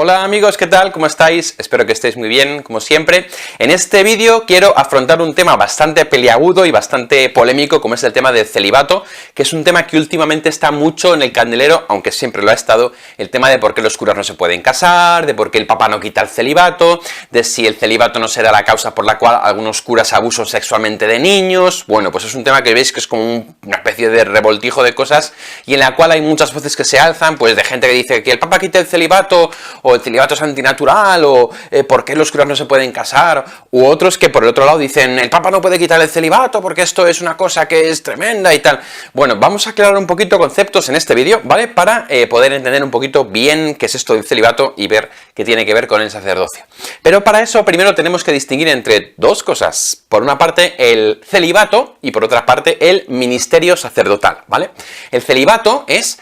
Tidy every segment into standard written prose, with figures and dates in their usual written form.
Hola amigos, ¿qué tal? ¿Cómo estáis? Espero que estéis muy bien, como siempre. En este vídeo quiero afrontar un tema bastante peliagudo y bastante polémico, como es el tema del celibato, que es un tema que últimamente está mucho en el candelero, aunque siempre lo ha estado, el tema de por qué los curas no se pueden casar, de por qué el Papa no quita el celibato, de si el celibato no será la causa por la cual algunos curas abusan sexualmente de niños. Bueno, pues es un tema que veis que es como una especie de revoltijo de cosas, y en la cual hay muchas voces que se alzan, pues de gente que dice que el Papa quite el celibato, o el celibato es antinatural, o por qué los curas no se pueden casar, u otros que por el otro lado dicen el Papa no puede quitar el celibato porque esto es una cosa que es tremenda y tal. Bueno, vamos a aclarar un poquito conceptos en este vídeo, ¿vale? Para poder entender un poquito bien qué es esto del celibato y ver qué tiene que ver con el sacerdocio. Pero para eso primero tenemos que distinguir entre dos cosas. Por una parte el celibato y por otra parte el ministerio sacerdotal, ¿vale? El celibato es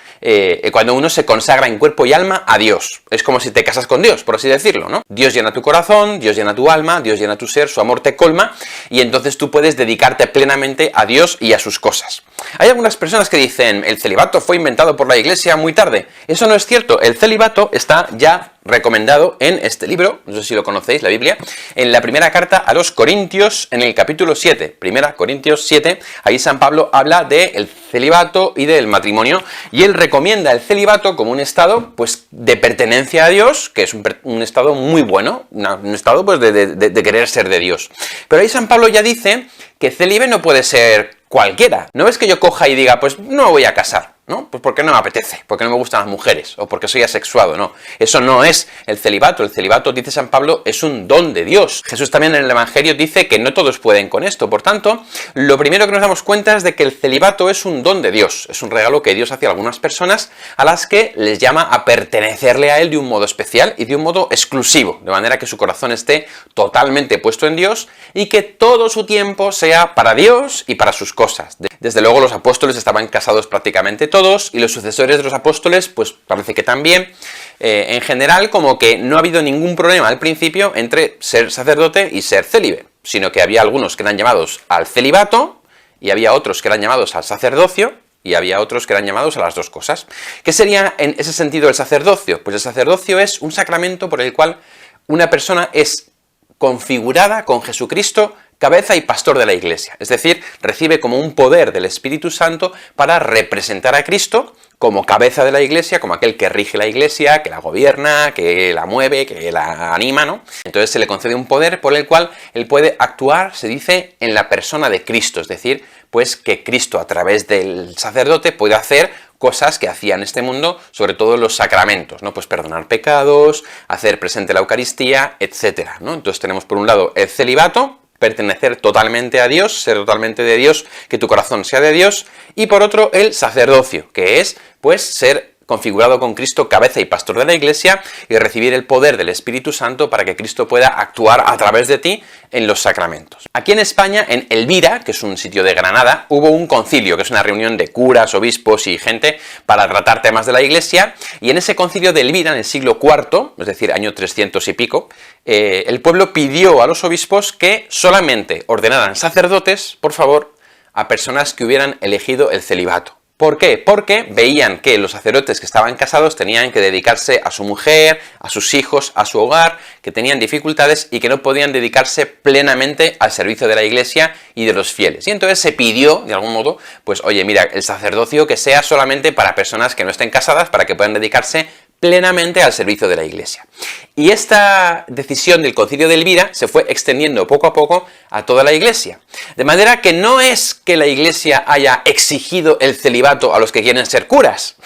cuando uno se consagra en cuerpo y alma a Dios. Es como si te casas con Dios, por así decirlo, ¿no? Dios llena tu corazón, Dios llena tu alma, Dios llena tu ser, su amor te colma, y entonces tú puedes dedicarte plenamente a Dios y a sus cosas. Hay algunas personas que dicen, el celibato fue inventado por la Iglesia muy tarde. Eso no es cierto, el celibato está ya recomendado en este libro, no sé si lo conocéis, la Biblia, en la primera carta a los Corintios, en el capítulo 7, primera Corintios 7, ahí San Pablo habla del celibato y del matrimonio, y él recomienda el celibato como un estado, pues, de pertenencia a Dios, que es un estado muy bueno, un estado, pues, de querer ser de Dios. Pero ahí San Pablo ya dice que célibe no puede ser cualquiera. No es que yo coja y diga, pues no me voy a casar, ¿no? Pues porque no me apetece, porque no me gustan las mujeres, o porque soy asexuado, no. Eso no es el celibato. El celibato, dice San Pablo, es un don de Dios. Jesús también en el Evangelio dice que no todos pueden con esto. Por tanto, lo primero que nos damos cuenta es de que el celibato es un don de Dios. Es un regalo que Dios hace a algunas personas a las que les llama a pertenecerle a Él de un modo especial y de un modo exclusivo, de manera que su corazón esté totalmente puesto en Dios y que todo su tiempo sea para Dios y para sus cosas. Desde luego los apóstoles estaban casados prácticamente todos, y los sucesores de los apóstoles, pues parece que también. En general, como que no ha habido ningún problema al principio entre ser sacerdote y ser célibe, sino que había algunos que eran llamados al celibato, y había otros que eran llamados al sacerdocio, y había otros que eran llamados a las dos cosas. ¿Qué sería en ese sentido el sacerdocio? Pues el sacerdocio es un sacramento por el cual una persona es configurada con Jesucristo, cabeza y pastor de la Iglesia, es decir, recibe como un poder del Espíritu Santo para representar a Cristo como cabeza de la Iglesia, como aquel que rige la Iglesia, que la gobierna, que la mueve, que la anima, ¿no? Entonces se le concede un poder por el cual él puede actuar, se dice, en la persona de Cristo, es decir, pues que Cristo a través del sacerdote puede hacer cosas que hacía en este mundo, sobre todo los sacramentos, ¿no? Pues perdonar pecados, hacer presente la Eucaristía, etcétera, ¿no? Entonces tenemos por un lado el celibato, pertenecer totalmente a Dios, ser totalmente de Dios, que tu corazón sea de Dios, y por otro el sacerdocio, que es, pues, ser configurado con Cristo, cabeza y pastor de la Iglesia, y recibir el poder del Espíritu Santo para que Cristo pueda actuar a través de ti en los sacramentos. Aquí en España, en Elvira, que es un sitio de Granada, hubo un concilio, que es una reunión de curas, obispos y gente para tratar temas de la Iglesia, y en ese concilio de Elvira, en el siglo IV, es decir, año 300 y pico, el pueblo pidió a los obispos que solamente ordenaran sacerdotes, por favor, a personas que hubieran elegido el celibato. ¿Por qué? Porque veían que los sacerdotes que estaban casados tenían que dedicarse a su mujer, a sus hijos, a su hogar, que tenían dificultades y que no podían dedicarse plenamente al servicio de la Iglesia y de los fieles. Y entonces se pidió, de algún modo, pues oye, mira, el sacerdocio que sea solamente para personas que no estén casadas, para que puedan dedicarse plenamente al servicio de la Iglesia. Y esta decisión del concilio de Elvira se fue extendiendo poco a poco a toda la Iglesia. De manera que no es que la Iglesia haya exigido el celibato a los que quieren ser curas,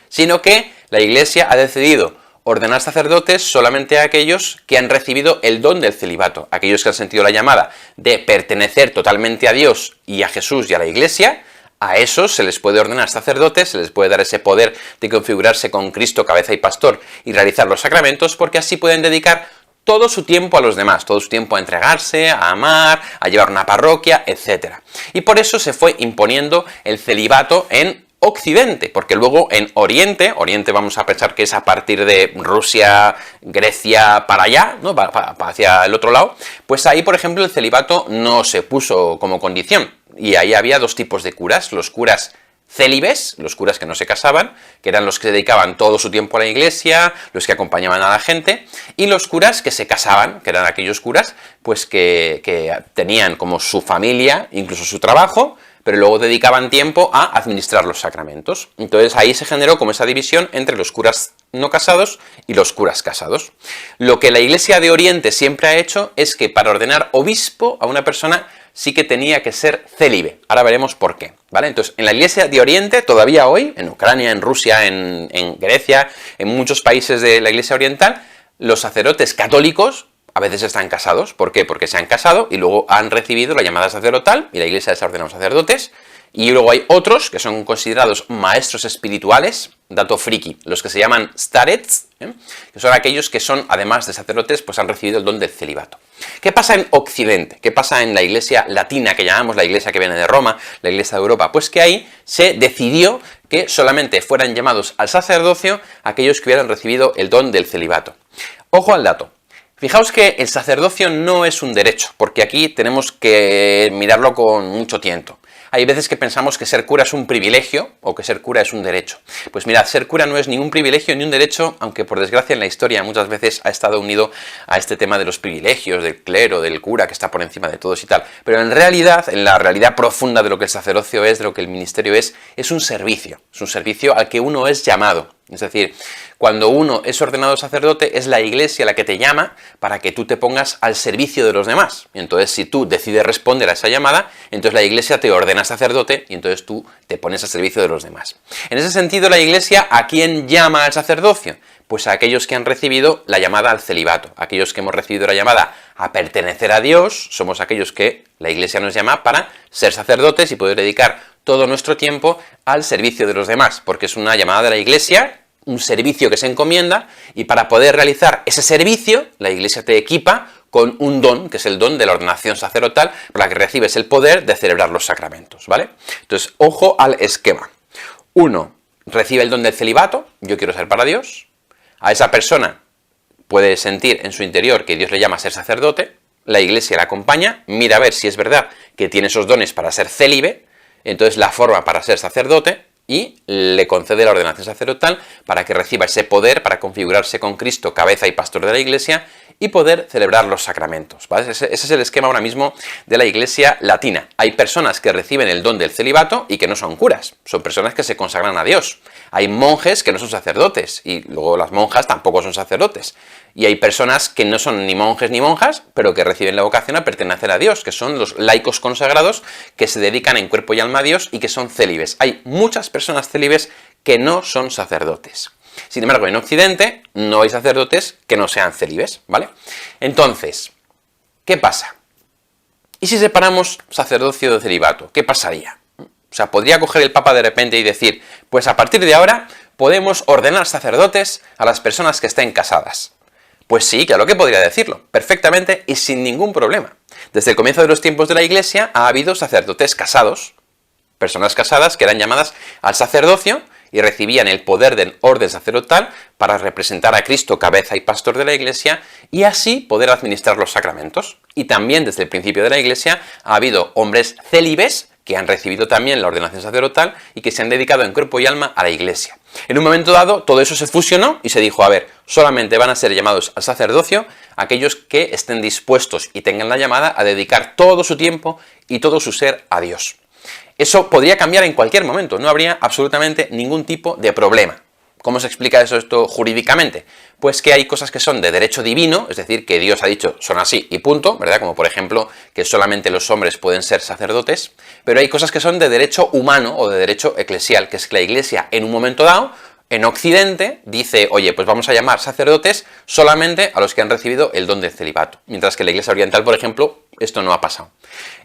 sino que la Iglesia ha decidido ordenar sacerdotes solamente a aquellos que han recibido el don del celibato, aquellos que han sentido la llamada de pertenecer totalmente a Dios y a Jesús y a la Iglesia. A esos se les puede ordenar sacerdotes, se les puede dar ese poder de configurarse con Cristo, cabeza y pastor, y realizar los sacramentos, porque así pueden dedicar todo su tiempo a los demás, todo su tiempo a entregarse, a amar, a llevar una parroquia, etc. Y por eso se fue imponiendo el celibato en Occidente, porque luego en Oriente vamos a pensar que es a partir de Rusia, Grecia, para allá, ¿no? Hacia el otro lado, pues ahí, por ejemplo, el celibato no se puso como condición, y ahí había dos tipos de curas, los curas célibes, los curas que no se casaban, que eran los que dedicaban todo su tiempo a la iglesia, los que acompañaban a la gente, y los curas que se casaban, que eran aquellos curas pues que tenían como su familia, incluso su trabajo, pero luego dedicaban tiempo a administrar los sacramentos. Entonces ahí se generó como esa división entre los curas no casados y los curas casados. Lo que la Iglesia de Oriente siempre ha hecho es que para ordenar obispo a una persona sí que tenía que ser célibe. Ahora veremos por qué, ¿vale? Entonces, en la Iglesia de Oriente, todavía hoy, en Ucrania, en Rusia, en Grecia, en muchos países de la Iglesia Oriental, los sacerdotes católicos a veces están casados. ¿Por qué? Porque se han casado y luego han recibido la llamada sacerdotal y la Iglesia les ha ordenado sacerdotes. Y luego hay otros que son considerados maestros espirituales, dato friki, los que se llaman starets, que son aquellos que son, además de sacerdotes, pues han recibido el don del celibato. ¿Qué pasa en Occidente? ¿Qué pasa en la Iglesia latina, que llamamos la Iglesia que viene de Roma, la Iglesia de Europa? Pues que ahí se decidió que solamente fueran llamados al sacerdocio aquellos que hubieran recibido el don del celibato. Ojo al dato. Fijaos que el sacerdocio no es un derecho, porque aquí tenemos que mirarlo con mucho tiento. Hay veces que pensamos que ser cura es un privilegio o que ser cura es un derecho. Pues mirad, ser cura no es ni un privilegio ni un derecho, aunque por desgracia en la historia muchas veces ha estado unido a este tema de los privilegios, del clero, del cura que está por encima de todos y tal. Pero en realidad, en la realidad profunda de lo que el sacerdocio es, de lo que el ministerio es un servicio. Es un servicio al que uno es llamado. Es decir, cuando uno es ordenado sacerdote, es la Iglesia la que te llama para que tú te pongas al servicio de los demás. Y entonces, si tú decides responder a esa llamada, entonces la Iglesia te ordena sacerdote y entonces tú te pones al servicio de los demás. En ese sentido, la Iglesia, ¿a quién llama al sacerdocio? Pues a aquellos que han recibido la llamada al celibato, aquellos que hemos recibido la llamada a pertenecer a Dios, somos aquellos que la Iglesia nos llama para ser sacerdotes y poder dedicar todo nuestro tiempo al servicio de los demás, porque es una llamada de la Iglesia, un servicio que se encomienda, y para poder realizar ese servicio, la Iglesia te equipa con un don, que es el don de la ordenación sacerdotal, por la que recibes el poder de celebrar los sacramentos, ¿vale? Entonces, ojo al esquema. Uno, recibe el don del celibato, yo quiero ser para Dios. A esa persona puede sentir en su interior que Dios le llama a ser sacerdote, la Iglesia la acompaña, mira a ver si es verdad que tiene esos dones para ser célibe, entonces la forma para ser sacerdote y le concede la ordenación sacerdotal para que reciba ese poder para configurarse con Cristo, cabeza y pastor de la Iglesia, y poder celebrar los sacramentos, ¿vale? Ese es el esquema ahora mismo de la Iglesia latina. Hay personas que reciben el don del celibato y que no son curas, son personas que se consagran a Dios. Hay monjes que no son sacerdotes, y luego las monjas tampoco son sacerdotes. Y hay personas que no son ni monjes ni monjas, pero que reciben la vocación a pertenecer a Dios, que son los laicos consagrados que se dedican en cuerpo y alma a Dios y que son célibes. Hay muchas personas célibes que no son sacerdotes. Sin embargo, en Occidente no hay sacerdotes que no sean célibes, ¿vale? Entonces, ¿qué pasa? ¿Y si separamos sacerdocio de celibato? ¿Qué pasaría? O sea, podría coger el Papa de repente y decir, pues a partir de ahora podemos ordenar sacerdotes a las personas que estén casadas. Pues sí, claro que podría decirlo, perfectamente y sin ningún problema. Desde el comienzo de los tiempos de la Iglesia ha habido sacerdotes casados, personas casadas que eran llamadas al sacerdocio y recibían el poder del orden sacerdotal para representar a Cristo, cabeza y pastor de la Iglesia, y así poder administrar los sacramentos. Y también desde el principio de la Iglesia ha habido hombres célibes que han recibido también la ordenación sacerdotal y que se han dedicado en cuerpo y alma a la Iglesia. En un momento dado, todo eso se fusionó y se dijo, a ver, solamente van a ser llamados al sacerdocio aquellos que estén dispuestos y tengan la llamada a dedicar todo su tiempo y todo su ser a Dios. Eso podría cambiar en cualquier momento, no habría absolutamente ningún tipo de problema. ¿Cómo se explica esto jurídicamente? Pues que hay cosas que son de derecho divino, es decir, que Dios ha dicho son así y punto, ¿verdad? Como por ejemplo que solamente los hombres pueden ser sacerdotes, pero hay cosas que son de derecho humano o de derecho eclesial, que es que la Iglesia en un momento dado, en Occidente, dice, oye, pues vamos a llamar sacerdotes solamente a los que han recibido el don del celibato, mientras que en la Iglesia Oriental, por ejemplo, esto no ha pasado.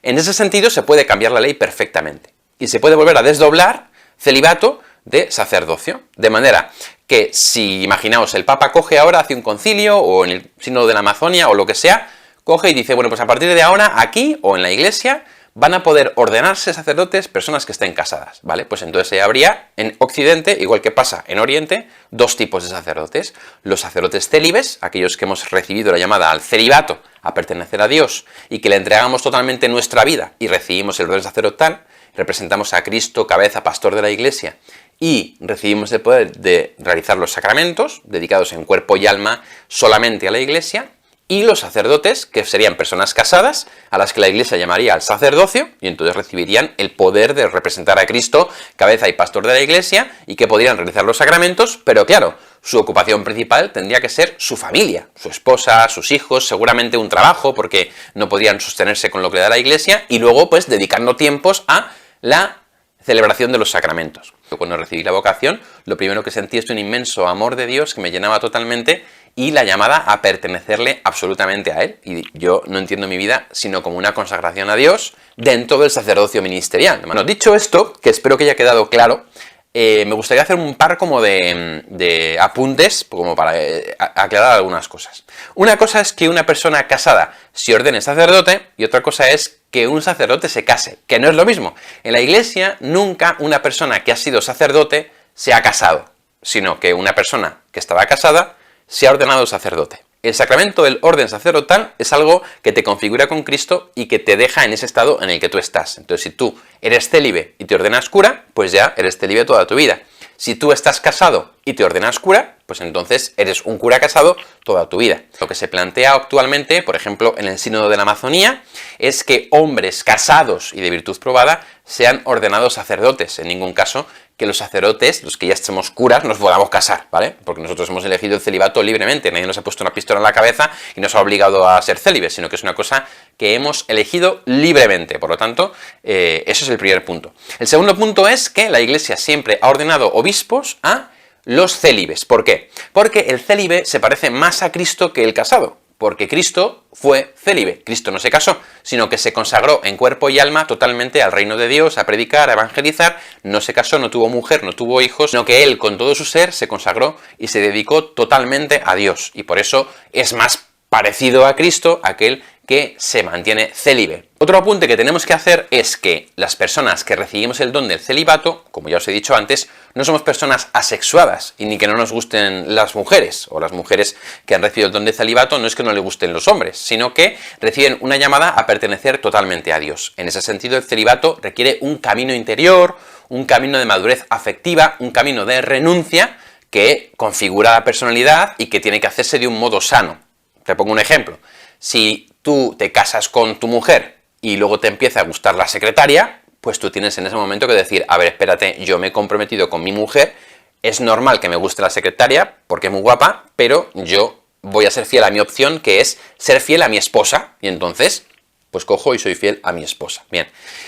En ese sentido se puede cambiar la ley perfectamente y se puede volver a desdoblar celibato de sacerdocio, de manera que si, imaginaos, el Papa coge ahora, hace un concilio, o en el sínodo de la Amazonia, o lo que sea, coge y dice, bueno, pues a partir de ahora, aquí, o en la Iglesia, van a poder ordenarse sacerdotes personas que estén casadas, ¿vale? Pues entonces habría, en Occidente, igual que pasa en Oriente, dos tipos de sacerdotes. Los sacerdotes célibes, aquellos que hemos recibido la llamada al celibato, a pertenecer a Dios, y que le entregamos totalmente nuestra vida, y recibimos el orden sacerdotal. representamos a Cristo, cabeza, pastor de la Iglesia, y recibimos el poder de realizar los sacramentos, dedicados en cuerpo y alma solamente a la Iglesia, y los sacerdotes, que serían personas casadas, a las que la Iglesia llamaría al sacerdocio, y entonces recibirían el poder de representar a Cristo, cabeza y pastor de la Iglesia, y que podrían realizar los sacramentos, pero claro, su ocupación principal tendría que ser su familia, su esposa, sus hijos, seguramente un trabajo, porque no podrían sostenerse con lo que le da la Iglesia, y luego pues dedicando tiempos a la celebración de los sacramentos. Cuando recibí la vocación, lo primero que sentí es un inmenso amor de Dios que me llenaba totalmente, y la llamada a pertenecerle absolutamente a Él. Y yo no entiendo mi vida sino como una consagración a Dios dentro del sacerdocio ministerial. Bueno, dicho esto, que espero que haya quedado claro, me gustaría hacer un par como de apuntes, como para aclarar algunas cosas. Una cosa es que una persona casada se ordene sacerdote, y otra cosa es que un sacerdote se case, que no es lo mismo. En la Iglesia nunca una persona que ha sido sacerdote se ha casado, sino que una persona que estaba casada se ha ordenado sacerdote. El sacramento del orden sacerdotal es algo que te configura con Cristo y que te deja en ese estado en el que tú estás. Entonces, si tú eres célibe y te ordenas cura, pues ya eres célibe toda tu vida. Si tú estás casado y te ordenas cura, pues entonces eres un cura casado toda tu vida. Lo que se plantea actualmente, por ejemplo, en el Sínodo de la Amazonía, es que hombres casados y de virtud probada sean ordenados sacerdotes. En ningún caso que los sacerdotes, los que ya estemos curas, nos podamos casar, ¿vale? Porque nosotros hemos elegido el celibato libremente, nadie nos ha puesto una pistola en la cabeza y nos ha obligado a ser célibes, sino que es una cosa que hemos elegido libremente. Por lo tanto, eso es el primer punto. El segundo punto es que la Iglesia siempre ha ordenado obispos a los célibes. ¿Por qué? Porque el célibe se parece más a Cristo que el casado. Porque Cristo fue célibe. Cristo no se casó, sino que se consagró en cuerpo y alma totalmente al reino de Dios, a predicar, a evangelizar. No se casó, no tuvo mujer, no tuvo hijos, sino que él con todo su ser se consagró y se dedicó totalmente a Dios. Y por eso es más parecido a Cristo aquel que se mantiene célibe. Otro apunte que tenemos que hacer es que las personas que recibimos el don del celibato, como ya os he dicho antes, no somos personas asexuadas, y ni que no nos gusten las mujeres, o las mujeres que han recibido el don del celibato no es que no les gusten los hombres, sino que reciben una llamada a pertenecer totalmente a Dios. En ese sentido, el celibato requiere un camino interior, un camino de madurez afectiva, un camino de renuncia que configura la personalidad y que tiene que hacerse de un modo sano. Te pongo un ejemplo. Si tú te casas con tu mujer y luego te empieza a gustar la secretaria, pues tú tienes en ese momento que decir, a ver, espérate, yo me he comprometido con mi mujer, es normal que me guste la secretaria porque es muy guapa, pero yo voy a ser fiel a mi opción, que es ser fiel a mi esposa, y entonces pues cojo y soy fiel a mi esposa. Bien,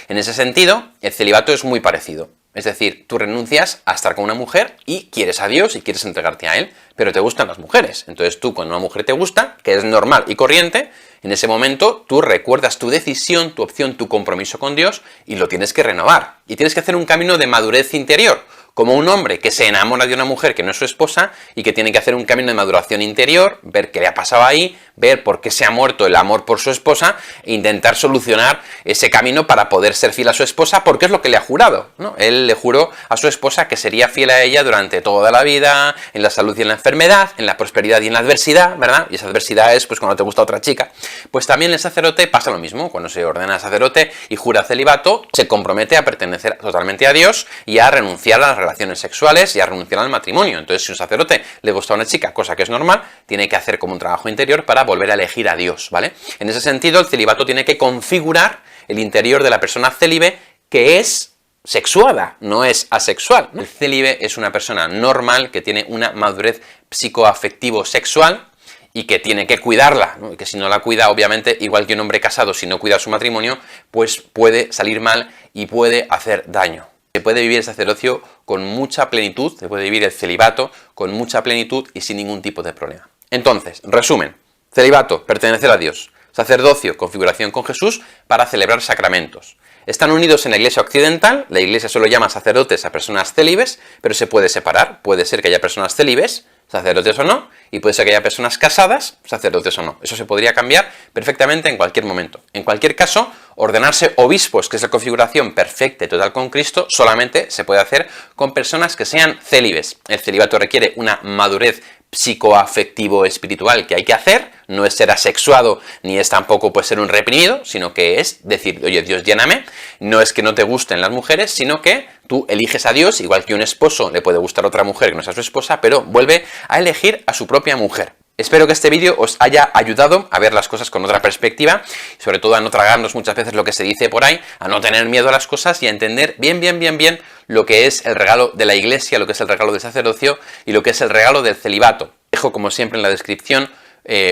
en ese sentido, el celibato es muy parecido. Es decir, tú renuncias a estar con una mujer y quieres a Dios y quieres entregarte a Él, pero te gustan las mujeres. Entonces tú, cuando una mujer te gusta, que es normal y corriente, en ese momento tú recuerdas tu decisión, tu opción, tu compromiso con Dios y lo tienes que renovar. Y tienes que hacer un camino de madurez interior, como un hombre que se enamora de una mujer que no es su esposa y que tiene que hacer un camino de maduración interior, ver qué le ha pasado ahí, ver por qué se ha muerto el amor por su esposa e intentar solucionar ese camino para poder ser fiel a su esposa, porque es lo que le ha jurado, ¿no? Él le juró a su esposa que sería fiel a ella durante toda la vida, en la salud y en la enfermedad, en la prosperidad y en la adversidad, ¿verdad? Y esa adversidad es pues cuando te gusta otra chica. Pues también el sacerdote pasa lo mismo, cuando se ordena sacerdote y jura celibato, se compromete a pertenecer totalmente a Dios y a renunciar a las relaciones sexuales y a renunciar al matrimonio. Entonces, si un sacerdote le gusta a una chica, cosa que es normal, tiene que hacer como un trabajo interior para volver a elegir a Dios, ¿vale? En ese sentido, el celibato tiene que configurar el interior de la persona célibe, que es sexuada, no es asexual, ¿no? El célibe es una persona normal que tiene una madurez psicoafectivo-sexual y que tiene que cuidarla, ¿no? Y que si no la cuida, obviamente, igual que un hombre casado, si no cuida su matrimonio, pues puede salir mal y puede hacer daño. Se puede vivir el sacerdocio con mucha plenitud, se puede vivir el celibato con mucha plenitud y sin ningún tipo de problema. Entonces, resumen, celibato, pertenecer a Dios; sacerdocio, configuración con Jesús para celebrar sacramentos. Están unidos en la Iglesia occidental, la Iglesia solo llama sacerdotes a personas célibes, pero se puede separar, puede ser que haya personas célibes, sacerdotes o no, y puede ser que haya personas casadas, sacerdotes o no. Eso se podría cambiar perfectamente en cualquier momento. En cualquier caso, ordenarse obispos, que es la configuración perfecta y total con Cristo, solamente se puede hacer con personas que sean célibes. El celibato requiere una madurez psicoafectivo espiritual que hay que hacer, no es ser asexuado, ni es tampoco pues ser un reprimido, sino que es decir, oye, Dios, lléname, no es que no te gusten las mujeres, sino que tú eliges a Dios, igual que un esposo le puede gustar a otra mujer que no sea su esposa, pero vuelve a elegir a su propia mujer. Espero que este vídeo os haya ayudado a ver las cosas con otra perspectiva, sobre todo a no tragarnos muchas veces lo que se dice por ahí, a no tener miedo a las cosas y a entender bien lo que es el regalo de la Iglesia, lo que es el regalo del sacerdocio y lo que es el regalo del celibato. Dejo, como siempre, en la descripción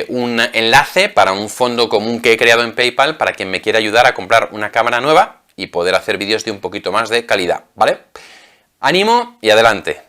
un enlace para un fondo común que he creado en PayPal para quien me quiera ayudar a comprar una cámara nueva y poder hacer vídeos de un poquito más de calidad, ¿vale? Ánimo y adelante.